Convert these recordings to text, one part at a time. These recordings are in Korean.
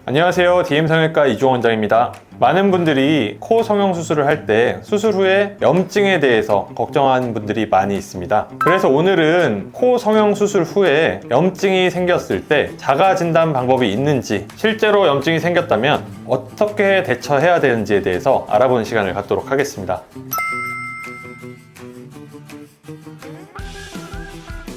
안녕하세요. DM성형외과 이종원 원장입니다. 많은 분들이 코 성형수술을 할 때 수술 후에 염증에 대해서 걱정하는 분들이 많이 있습니다. 그래서 오늘은 코 성형수술 후에 염증이 생겼을 때 자가진단 방법이 있는지, 실제로 염증이 생겼다면 어떻게 대처해야 되는지에 대해서 알아보는 시간을 갖도록 하겠습니다.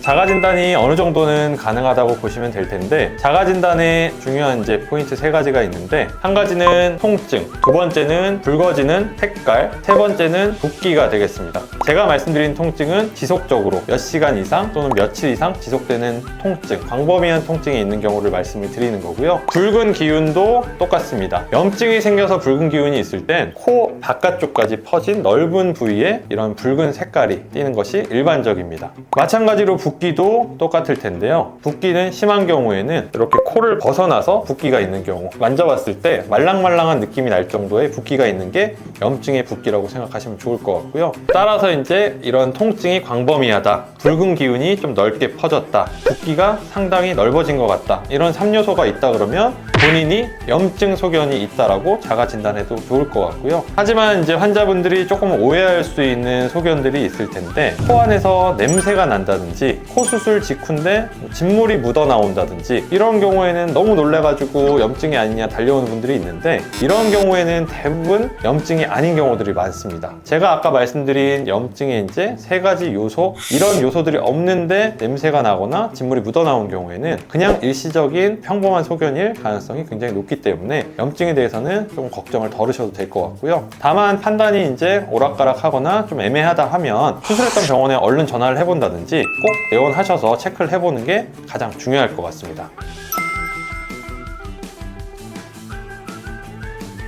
자가진단이 어느 정도는 가능하다고 보시면 될 텐데, 자가진단에 중요한 포인트 세 가지가 있는데, 한 가지는 통증, 두 번째는 붉어지는 색깔, 세 번째는 붓기가 되겠습니다. 제가 말씀드린 통증은 지속적으로 몇 시간 이상 또는 며칠 이상 지속되는 통증, 광범위한 통증이 있는 경우를 말씀을 드리는 거고요. 붉은 기운도 똑같습니다. 염증이 생겨서 붉은 기운이 있을 땐 코 바깥쪽까지 퍼진 넓은 부위에 이런 붉은 색깔이 띄는 것이 일반적입니다. 마찬가지로 붓기도 똑같을 텐데요. 붓기는 심한 경우에는 이렇게 코를 벗어나서 붓기가 있는 경우, 만져봤을 때 말랑말랑한 느낌이 날 정도의 붓기가 있는 게 염증의 붓기라고 생각하시면 좋을 것 같고요. 따라서 이런 통증이 광범위하다, 붉은 기운이 좀 넓게 퍼졌다, 붓기가 상당히 넓어진 것 같다, 이런 3요소가 있다 그러면 본인이 염증 소견이 있다라고 자가 진단해도 좋을 것 같고요. 하지만 환자분들이 조금 오해할 수 있는 소견들이 있을 텐데, 코 안에서 냄새가 난다든지 코 수술 직후인데 진물이 묻어 나온다든지, 이런 경우에는 너무 놀래가지고 염증이 아니냐 달려오는 분들이 있는데, 이런 경우에는 대부분 염증이 아닌 경우들이 많습니다. 제가 아까 말씀드린 염증의 세 가지 요소, 이런 요소들이 없는데 냄새가 나거나 진물이 묻어 나온 경우에는 그냥 일시적인 평범한 소견일 가능성이 굉장히 높기 때문에 염증에 대해서는 좀 걱정을 덜으셔도 될 것 같고요. 다만 판단이 오락가락 하거나 좀 애매하다 하면 수술했던 병원에 얼른 전화를 해본다든지 꼭 내원하셔서 체크를 해보는 게 가장 중요할 것 같습니다.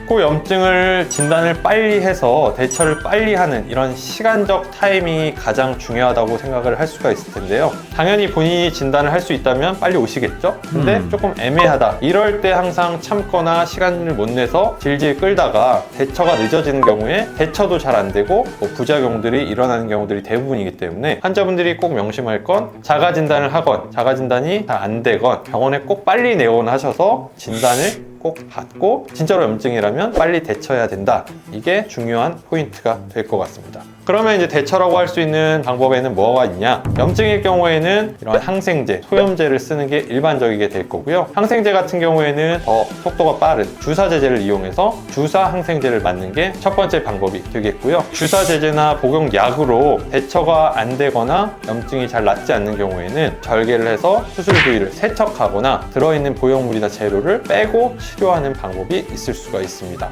코 염증을 진단을 빨리 해서 대처를 빨리 하는 이런 시간적 타이밍이 가장 중요하다고 생각을 할 수가 있을 텐데요. 당연히 본인이 진단을 할 수 있다면 빨리 오시겠죠? 근데 조금 애매하다, 이럴 때 항상 참거나 시간을 못 내서 질질 끌다가 대처가 늦어지는 경우에 대처도 잘 안 되고 부작용들이 일어나는 경우들이 대부분이기 때문에, 환자분들이 꼭 명심할 건 자가진단을 하건 자가진단이 잘 안 되건 병원에 꼭 빨리 내원하셔서 진단을 꼭 받고 진짜로 염증이라면 빨리 대처해야 된다. 이게 중요한 포인트가 될 것 같습니다. 그러면 대처라고 할 수 있는 방법에는 뭐가 있냐? 염증일 경우에는 이런 항생제, 소염제를 쓰는 게 일반적이게 될 거고요. 항생제 같은 경우에는 더 속도가 빠른 주사제제를 이용해서 주사 항생제를 맞는 게 첫 번째 방법이 되겠고요. 주사제제나 복용약으로 대처가 안 되거나 염증이 잘 낫지 않는 경우에는 절개를 해서 수술 부위를 세척하거나 들어있는 보형물이나 재료를 빼고 치료하는 방법이 있을 수가 있습니다.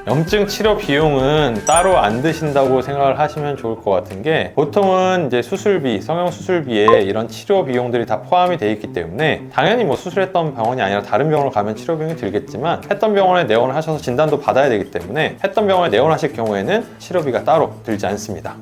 염증 치료 비용은 따로 안 드신다고 생각을 하시면 좋을 것 같은 게, 보통은 수술비, 성형 수술비에 이런 치료 비용들이 다 포함이 되어 있기 때문에 당연히 수술했던 병원이 아니라 다른 병원을 가면 치료 비용이 들겠지만, 했던 병원에 내원을 하셔서 진단도 받아야 되기 때문에 했던 병원에 내원하실 경우에는 치료비가 따로 들지 않습니다.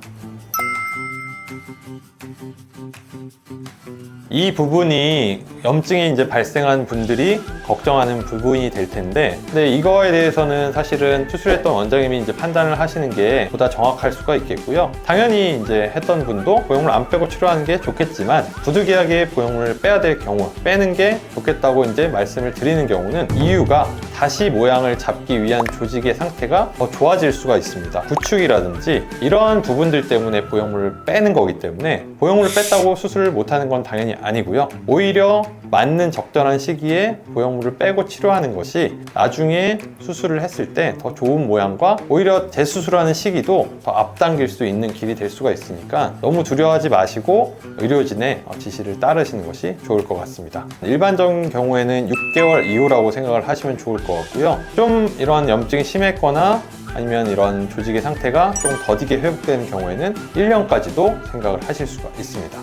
이 부분이 염증이 발생한 분들이 걱정하는 부분이 될 텐데, 근데 이거에 대해서는 사실은 수술했던 원장님이 판단을 하시는 게 보다 정확할 수가 있겠고요. 당연히 했던 분도 보형물 안 빼고 치료하는 게 좋겠지만, 부득이하게 보형물을 빼야 될 경우, 빼는 게 좋겠다고 말씀을 드리는 경우는, 이유가 다시 모양을 잡기 위한 조직의 상태가 더 좋아질 수가 있습니다. 구축이라든지 이런 부분들 때문에 보형물을 빼는 거기 때문에, 보형물을 뺐다고 수술을 못하는 건 당연히 아니고요. 오히려 맞는 적절한 시기에 보형물을 빼고 치료하는 것이 나중에 수술을 했을 때 더 좋은 모양과, 오히려 재수술하는 시기도 더 앞당길 수 있는 길이 될 수가 있으니까 너무 두려워하지 마시고 의료진의 지시를 따르시는 것이 좋을 것 같습니다. 일반적인 경우에는 6개월 이후라고 생각을 하시면 좋을 것 같고요. 좀 이런 염증이 심했거나 아니면 이런 조직의 상태가 좀 더디게 회복되는 경우에는 1년까지도 생각을 하실 수가 있습니다.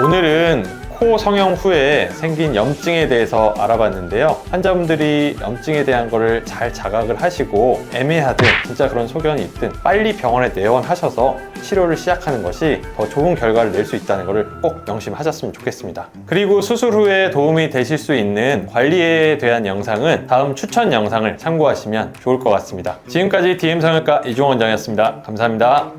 오늘은 코 성형 후에 생긴 염증에 대해서 알아봤는데요. 환자분들이 염증에 대한 거를 잘 자각을 하시고, 애매하든 진짜 그런 소견이 있든 빨리 병원에 내원하셔서 치료를 시작하는 것이 더 좋은 결과를 낼 수 있다는 것을 꼭 명심하셨으면 좋겠습니다. 그리고 수술 후에 도움이 되실 수 있는 관리에 대한 영상은 다음 추천 영상을 참고하시면 좋을 것 같습니다. 지금까지 DM성형외과 이종원 원장이었습니다. 감사합니다.